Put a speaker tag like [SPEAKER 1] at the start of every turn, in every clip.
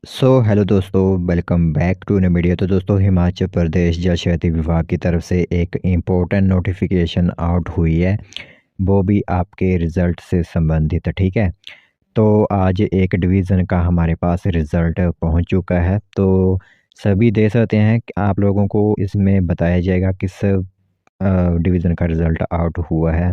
[SPEAKER 1] Hello दोस्तों, welcome back to New Media. तो दोस्तों, हिमाचल प्रदेश जल शक्ति विभाग की तरफ से एक इम्पोर्टेंट नोटिफिकेशन आउट हुई है, वो भी आपके रिज़ल्ट से संबंधित है। ठीक है, तो आज एक डिवीज़न का हमारे पास रिज़ल्ट पहुंच चुका है। तो सभी दे सकते हैं कि आप लोगों को इसमें बताया जाएगा किस डिवीज़न का रिज़ल्ट आउट हुआ है।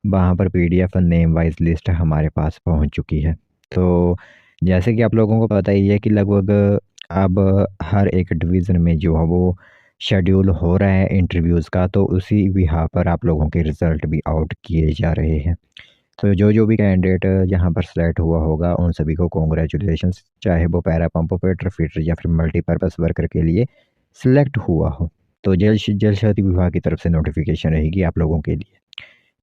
[SPEAKER 1] वहाँ पर पीडीएफ नेम वाइज लिस्ट हमारे पास पहुंच चुकी है। तो जैसे कि आप लोगों को पता ही है कि लगभग अब हर एक डिवीज़न में जो है वो शेड्यूल हो रहा है इंटरव्यूज़ का, तो उसी बिहाफ़ पर आप लोगों के रिज़ल्ट भी आउट किए जा रहे हैं। तो जो भी कैंडिडेट यहाँ पर सेलेक्ट हुआ होगा उन सभी को कांग्रेचुलेशंस, चाहे वो पैरा पंप ऑपरेटर, फिटर या फिर मल्टीपर्पज़ वर्कर के लिए सिलेक्ट हुआ हो। तो जल शक्ति विभाग की तरफ से नोटिफिकेशन रहेगी आप लोगों के लिए।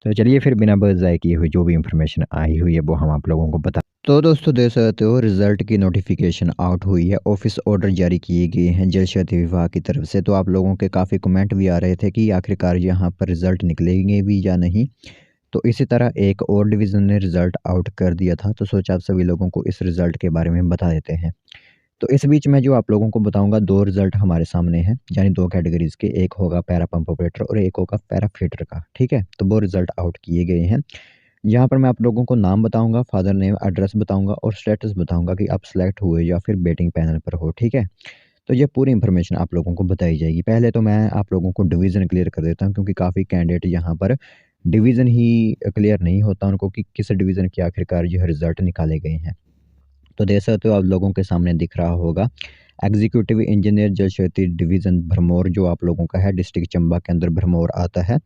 [SPEAKER 1] तो चलिए फिर बिना बस ज़ाय किए हुए जो भी इंफॉर्मेशन आई हुई है वो हम आप लोगों को बता। तो दोस्तों, देख सकते हो रिजल्ट की नोटिफिकेशन आउट हुई है, ऑफिस ऑर्डर जारी किए गए हैं जल शक्ति विभाग की तरफ से। तो आप लोगों के काफ़ी कमेंट भी आ रहे थे कि आखिरकार यहाँ पर रिजल्ट निकलेंगे भी या नहीं। तो इसी तरह एक और डिवीज़न ने रिजल्ट आउट कर दिया था, तो सोचा आप सभी लोगों को इस रिजल्ट के बारे में बता देते हैं। तो इस बीच में जो आप लोगों को बताऊंगा, दो रिजल्ट हमारे सामने हैं, यानी दो कैटेगरीज के, एक होगा पैरा पंप ऑपरेटर और एक होगा पैरा फिटर का। ठीक है, तो वो रिजल्ट आउट किए गए हैं। यहाँ पर मैं आप लोगों को नाम बताऊंगा, फादर नेम, एड्रेस बताऊंगा और स्टेटस बताऊंगा कि आप सेलेक्ट हुए या फिर वेटिंग पैनल पर हो। ठीक है, तो ये पूरी इन्फॉर्मेशन आप लोगों को बताई जाएगी। पहले तो मैं आप लोगों को डिवीज़न क्लियर कर देता हूँ, क्योंकि काफ़ी कैंडिडेट यहाँ पर डिवीज़न ही क्लियर नहीं होता उनको कि किस डिवीज़न के आखिरकार जो है रिजल्ट निकाले गए हैं। तो देख सकते हो आप लोगों के सामने दिख रहा होगा, एग्जीक्यूटिव इंजीनियर जल शक्ति डिवीज़न भरमौर जो आप लोगों का है, डिस्ट्रिक्ट चंबा के अंदर भरमौर आता है।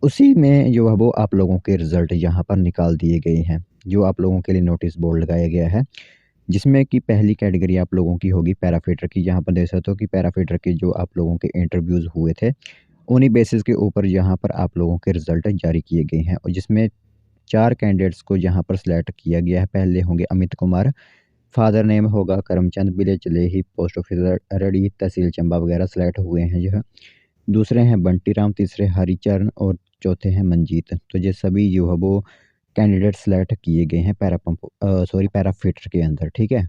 [SPEAKER 1] उसी में जो है वो आप लोगों के रिज़ल्ट यहाँ पर निकाल दिए गए हैं, जो आप लोगों के लिए नोटिस बोर्ड लगाया गया है। जिसमें कि पहली कैटेगरी आप लोगों की होगी पैराफिटर की। यहाँ पर देख सकते हो कि पैराफिटर के जो आप लोगों के इंटरव्यूज़ हुए थे, उन्हीं बेसिस के ऊपर यहाँ पर आप लोगों के रिज़ल्ट जारी किए गए हैं, और जिसमें 4 कैंडिडेट्स को यहाँ पर सिलेक्ट किया गया है। पहले होंगे अमित कुमार, फादर नेम होगा करमचंद, विलेज लेही, पोस्ट ऑफिस रेडी, तहसील चंबा वगैरह सेलेक्ट हुए हैं जो है। दूसरे हैं बंटी राम, तीसरे हरिचरण और चौथे हैं मंजीत। तो ये सभी जो है वो कैंडिडेट सेलेक्ट किए गए हैं पैरा फिटर के अंदर। ठीक है,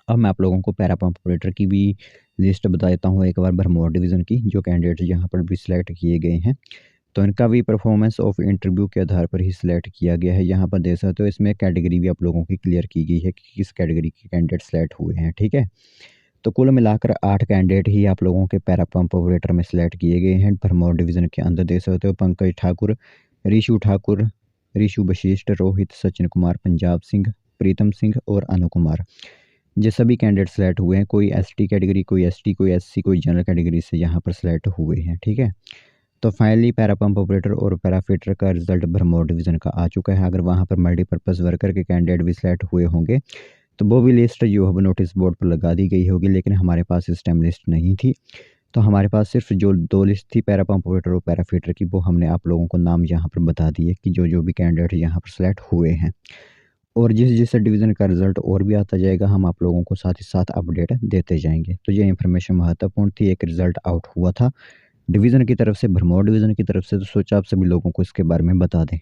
[SPEAKER 1] अब मैं आप लोगों को पैरा पंप ऑपरेटर की भी लिस्ट बता देता हूँ एक बार, भरमौर डिवीज़न की, जो कैंडिडेट यहाँ पर भी सिलेक्ट किए गए हैं। तो इनका भी परफॉर्मेंस ऑफ इंटरव्यू के आधार पर ही सिलेक्ट किया गया है। यहाँ पर देख सकते हो इसमें कैटेगरी भी आप लोगों की क्लियर की गई है कि किस कैटेगरी के कैंडिडेट सिलेक्ट हुए हैं। ठीक है, तो कुल मिलाकर 8 कैंडिडेट ही आप लोगों के पैरा पंप ऑपरेटर में सिलेक्ट किए गए हैं भरमौर डिवीज़न के अंदर। देख सकते हो पंकज ठाकुर, ऋषु ठाकुर, ऋषु वशिष्ठ, रोहित, सचिन कुमार, पंजाब सिंह, प्रीतम सिंह और अनु कुमार। ये सभी कैंडिडेट सेलेक्ट हुए हैं। कोई एसटी कैटेगरी, कोई एसटी, कोई एससी, कोई जनरल कैटेगरी से यहाँ पर सेलेक्ट हुए हैं। ठीक है, तो फाइनली पैरा पंप ऑपरेटर और पैरा फिटर का रिजल्ट भरमौर डिवीज़न का आ चुका है। अगर वहाँ पर मल्टीपर्पज़ वर्कर के कैंडिडेट भी सेलेक्ट हुए होंगे, तो वो भी लिस्ट जो है नोटिस बोर्ड पर लगा दी गई होगी, लेकिन हमारे पास इस टाइम लिस्ट नहीं थी। तो हमारे पास सिर्फ जो 2 लिस्ट थी पैरा पंप ऑपरेटर और पैरा फिटर की, वो हमने आप लोगों को नाम यहाँ पर बता दिए कि जो भी कैंडिडेट यहाँ पर सेलेक्ट हुए हैं। और जिस डिवीज़न का रिज़ल्ट और भी आता जाएगा, हम आप लोगों को साथ ही साथ अपडेट देते जाएँगे। तो ये इन्फॉर्मेशन महत्वपूर्ण थी, एक रिज़ल्ट आउट हुआ था डिवीज़न की तरफ से, भरमौर डिवीज़न की तरफ से, तो सोचा आप सभी लोगों को इसके बारे में बता दें।